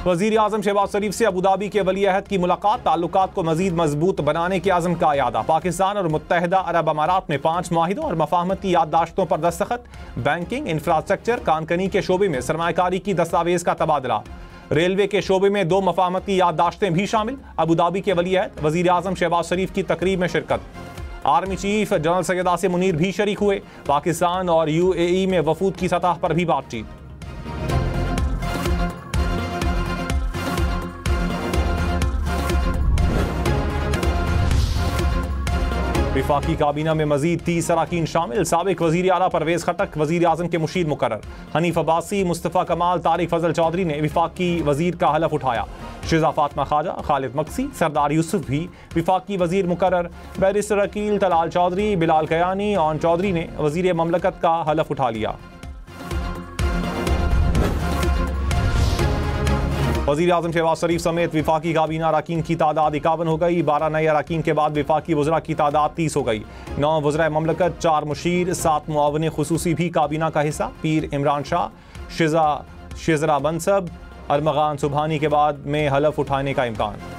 वज़ीर आज़म शहबाज शरीफ से Abu Dhabi के वली अहद की मुलाकात, ताल्लुकात को मज़ीद मजबूत बनाने के आज़म का यादा। पाकिस्तान और मुत्तहिदा अरब अमारात में 5 मुआहिदों और मफाहमती याददाश्तों पर दस्तखत। बैंकिंग, इंफ्रास्ट्रक्चर, कानकनी के शोबे में सरमायाकारी की दस्तावेज का तबादला। रेलवे के शोबे में 2 मफाहमती याददाश्तें भी शामिल। अबू धाबी के वली अहद वज़ीर आज़म शहबाज शरीफ की तकरीब में शिरकत। Army chief general Syed Asim Munir भी शरीक हुए। पाकिस्तान और UAE में वफूद की सतह पर भी बातचीत। विफाकी काबीना में मजीद 30 अरकान शामिल। साबिक वज़ीर आला परवेज़ खटक वज़ीर आज़म के मुशीर मुकर्रर। हनीफ अब्बासी, मुस्तफ़ा कमाल, तारिक फजल चौधरी ने विफाकी वज़ीर का हलफ उठाया। शिजा फातिमा ख्वाजा, खालिद मक्सी, सरदार यूसुफ भी विफाकी वज़ीर मुकर्रर। बैरिस्टर अकील, तलाल चौधरी, बिलाल कयानी और चौधरी ने वज़ीर ममलकत का हलफ उठा लिया। वज़ीर आज़म शहबाज शरीफ समेत विफाकी काबीना अरकान की तादाद 51 हो गई। 12 नए अरकान के बाद विफाकी वज़रा की तादाद 30 हो गई। 9 वज़रा ममलकत, 4 मुशीर, 7 मुआविन खुसूसी भी काबीना का हिस्सा। पीर इमरान शाह, शिजरा मनसब, अरमगान सुबहानी के बाद में हलफ उठाने का इम्कान।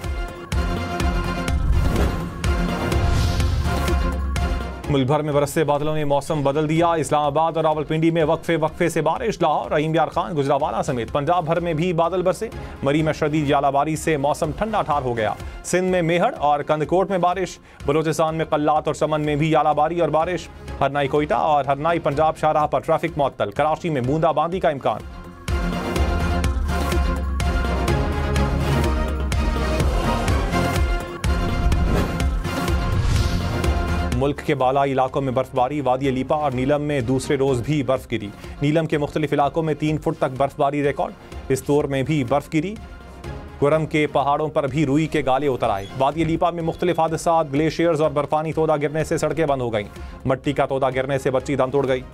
मुल्क भर में बरसते बादलों ने मौसम बदल दिया। इस्लामाबाद और रावलपिंडी में वक्फे से बारिश। लाहौर, रहीम यार खान, गुजरावाला समेत पंजाब भर में भी बादल बरसे। मरी में शदीद जालाबारी से मौसम ठंडा ठार हो गया। सिंध में मेहड़ और कंदकोट में बारिश। बलोचिस्तान में कल्लात और चमन में भी जालाबारी और बारिश। हरनाई कोयटा और हरनाई पंजाब शाहराह पर ट्रैफिक मुअत्तल। कराची में बूंदाबांदी का इम्कान। मुल्क के बालाई इलाकों में बर्फबारी। वादी लीपा और नीलम में दूसरे रोज भी बर्फ गिरी। नीलम के मुख्तलिफ इलाकों में 3 फुट तक बर्फबारी रिकॉर्ड। इस दौर में भी बर्फ गिरी। गुरम के पहाड़ों पर भी रुई के गाले उतर आए। वादी लीपा में मुख्तलिफ हादसात, ग्लेशियर्स और बर्फानी तोदा गिरने से सड़कें बंद हो गईं। मट्टी का तोदा गिरने से बच्ची दम तोड़ गई।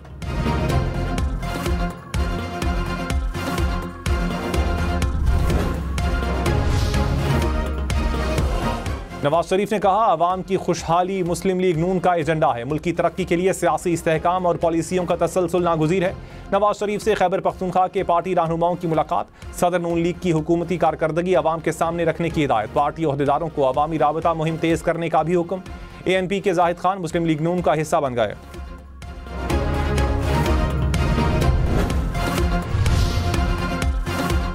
नवाज शरीफ ने कहा, अवाम की खुशहाली मुस्लिम लीग नून का एजेंडा है। मुल्क की तरक्की के लिए सियासी इस्तेहकाम और पॉलिसियों का तसलसल नागुज़ीर है। नवाज शरीफ से खैबर पख्तूनख्वा के पार्टी रहनुमाओं की मुलाकात। सदर नून लीग की हुकूमती कारकर्दगी अवाम के सामने रखने की हिदायत। पार्टी ओहदेदारों को अवामी राबता मुहिम तेज करने का भी हुक्म। ANP के जाहिद खान मुस्लिम लीग नून का हिस्सा बन गए।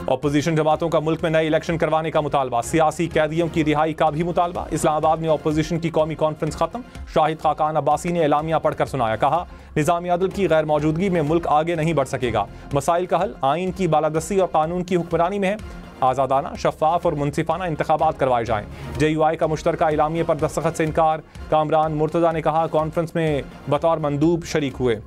अपोजिशन जमातों का मुल्क में नए इलेक्शन करवाने का मुतालबा। सियासी कैदियों की रिहाई का भी मुतालबा। इस्लामाबाद में अपोजिशन की कौमी कॉन्फ्रेंस खत्म। शाहिद खाकान अब्बासी ने एलामिया पढ़कर सुनाया। कहा, निज़ाम अदल की गैर मौजूदगी में मुल्क आगे नहीं बढ़ सकेगा। मसाइल का हल आइन की बालादस्ती और कानून की हुक्मरानी में है। आज़ादाना, शफाफ और मुनसिफाना इंतखाबात करवाए जाएं। JUI का मुश्तरका एलामिया पर दस्तखत से इनकार। कामरान मुर्तज़ा ने कहा, कॉन्फ्रेंस में बतौर मंदूब शरीक हुए।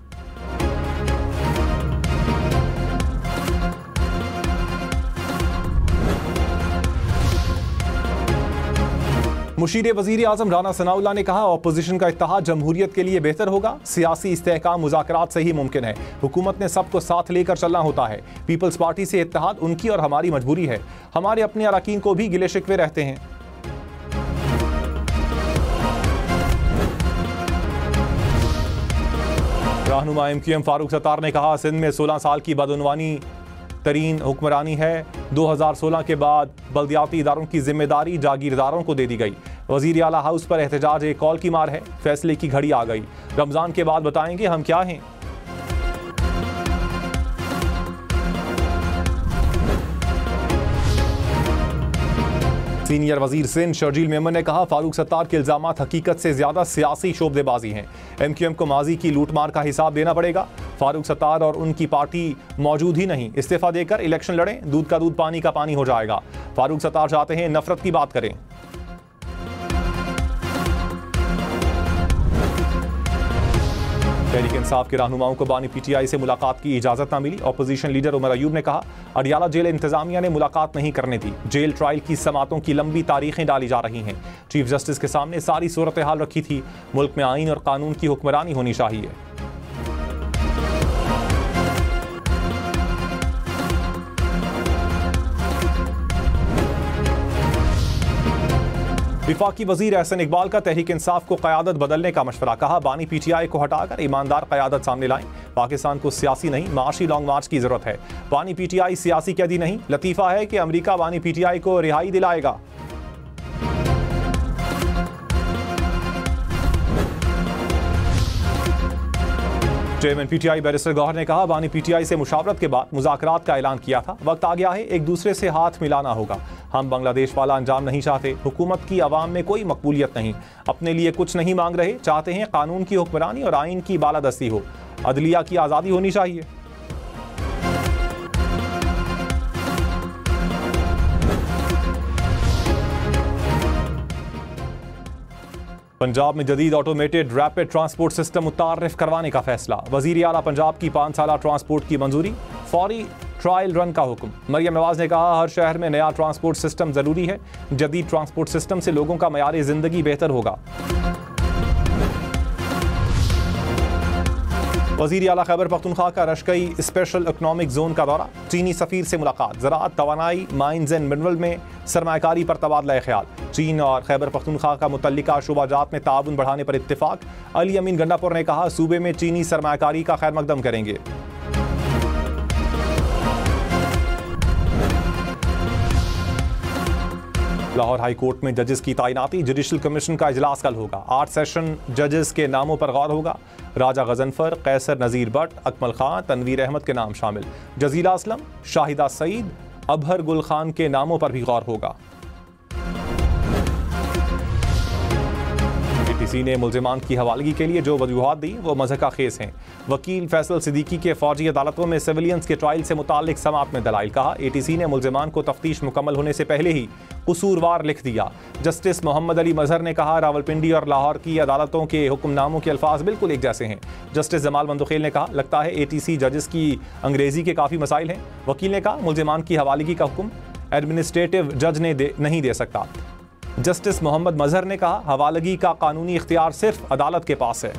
मुशीर वज़ीर आज़म राना सनाउल्लाह ने कहा, अपोजिशन का इत्तेहाद जमहूरियत के लिए बेहतर होगा। सियासी इस्तेहकाम मुज़ाकरात से ही मुमकिन है। हुकूमत ने सबको साथ लेकर चलना होता है। पीपल्स पार्टी से इत्तेहाद उनकी और हमारी मजबूरी है। हमारे अपने अरकान को भी गिले शिकवे रहते हैं। रहनुमा MQM फारूक सत्तार ने कहा, सिंध में 16 साल की बदउनवानी तरीन हुक्मरानी है। 2016 के बाद बल्दियाती इदारों की जिम्मेदारी जागीरदारों को दे दी गई। वज़ीर आला हाउस पर एहतजाज एक कॉल की मार है। फैसले की घड़ी आ गई। रमज़ान के बाद बताएंगे हम क्या हैं। सीनियर वजीर सिंध शर्जील मेमन ने कहा, फारूक सत्तार के इल्जामात हकीकत से ज्यादा सियासी शोबदेबाजी हैं। MQM को माजी की लूटमार का हिसाब देना पड़ेगा। फारूक सत्तार और उनकी पार्टी मौजूद ही नहीं। इस्तीफा देकर इलेक्शन लड़ें, दूध का दूध पानी का पानी हो जाएगा। फारूक सत्तार चाहते हैं नफरत की बात करें। तहरीक इंसाफ के रहनुमाओं को बानी PTI से मुलाकात की इजाजत न मिली। अपोजिशन लीडर उमर अयूब ने कहा, अडियाला जेल इंतजामिया ने मुलाकात नहीं करने दी। जेल ट्रायल की समातों की लंबी तारीखें डाली जा रही हैं। चीफ जस्टिस के सामने सारी सूरत हाल रखी थी। मुल्क में आइन और कानून की हुक्मरानी होनी चाहिए। विफाकी वजीर एहसन इकबाल का तहरीक इंसाफ को क़यादत बदलने का मशवरा। कहा, बानी PTI को हटाकर ईमानदार क़यादत सामने लाएं। पाकिस्तान को सियासी नहीं माशी लॉन्ग मार्च की जरूरत है। बानी पीटीआई सियासी कैदी नहीं, लतीफा है कि अमेरिका बानी पीटीआई को रिहाई दिलाएगा। चेयरमैन पीटीआई बैरिस्टर गौहर ने कहा, बानी पीटीआई से मुशावरत के बाद मुज़ाकरात का ऐलान किया था। वक्त आ गया है, एक दूसरे से हाथ मिलाना होगा। हम बांग्लादेश वाला अंजाम नहीं चाहते। हुकूमत की आवाम में कोई मकबूलियत नहीं। अपने लिए कुछ नहीं मांग रहे, चाहते हैं कानून की हुक्मरानी और आइन की बालादस्ती हो। अदलिया की आज़ादी होनी चाहिए। पंजाब में जदीद ऑटोमेटेड रैपिड ट्रांसपोर्ट सिस्टम मुतारिफ करवाने का फैसला। वजीर आला पंजाब की 5 साला ट्रांसपोर्ट की मंजूरी, फौरी ट्रायल रन का हुक्म। मरियम नवाज ने कहा, हर शहर में नया ट्रांसपोर्ट सिस्टम जरूरी है। जदीद ट्रांसपोर्ट सिस्टम से लोगों का मयार जिंदगी बेहतर होगा। वजीर आला खैबर पख्तूनख्वा का रशकई स्पेशल इकनॉमिक जोन का दौरा। चीनी सफीर से मुलाकात। ज़राअत, तवानाई, माइंस एंड मिनरल में सरमायाकारी पर तबादला ख्याल। चीन और खैबर पख्तूनख्वा का मुतल्लिका शुबाजात में ताउन बढ़ाने पर इत्तेफाक। अली अमीन गंडापुर ने कहा, सूबे में चीनी सरमायाकारी का खैर मकदम करेंगे। लाहौर हाई कोर्ट में जजेस की तैनाती। जुडिशल कमीशन का इजलास कल होगा। 8 सेशन जजेस के नामों पर गौर होगा। राजा गजनफर, कैसर नज़ीर बट, अकमल खान, तनवीर अहमद के नाम शामिल। जजीला असलम, शाहिदा सईद, अबहर गुल खान के नामों पर भी गौर होगा। एटीसी ने मुल्जिमान की हवालगी के लिए जो वजूहात दी वो मज़हका खेज हैं। वकील फैसल सिद्दीकी के फौजी अदालतों में सिविलियंस के ट्रायल से मुतालिक समाअत में दलाइल। कहा, एटीसी ने मुल्जिमान को तफ्तीश मुकम्मल होने से पहले ही कसूरवार लिख दिया। जस्टिस मोहम्मद अली मजहर ने कहा, रावलपिंडी और लाहौर की अदालतों के हुक्मनामों के अल्फाज बिल्कुल एक जैसे हैं। जस्टिस जमाल बंदुखेल ने कहा, लगता है एटीसी जजेस की अंग्रेजी के काफ़ी मसाइल हैं। वकील ने कहा, मुल्जिमान की हवालगी का हुक्म एडमिनिस्ट्रेटिव जज ने नहीं दे सकता। जस्टिस मोहम्मद मजहर ने कहा, हवालगी का कानूनी इख्तियार सिर्फ अदालत के पास है।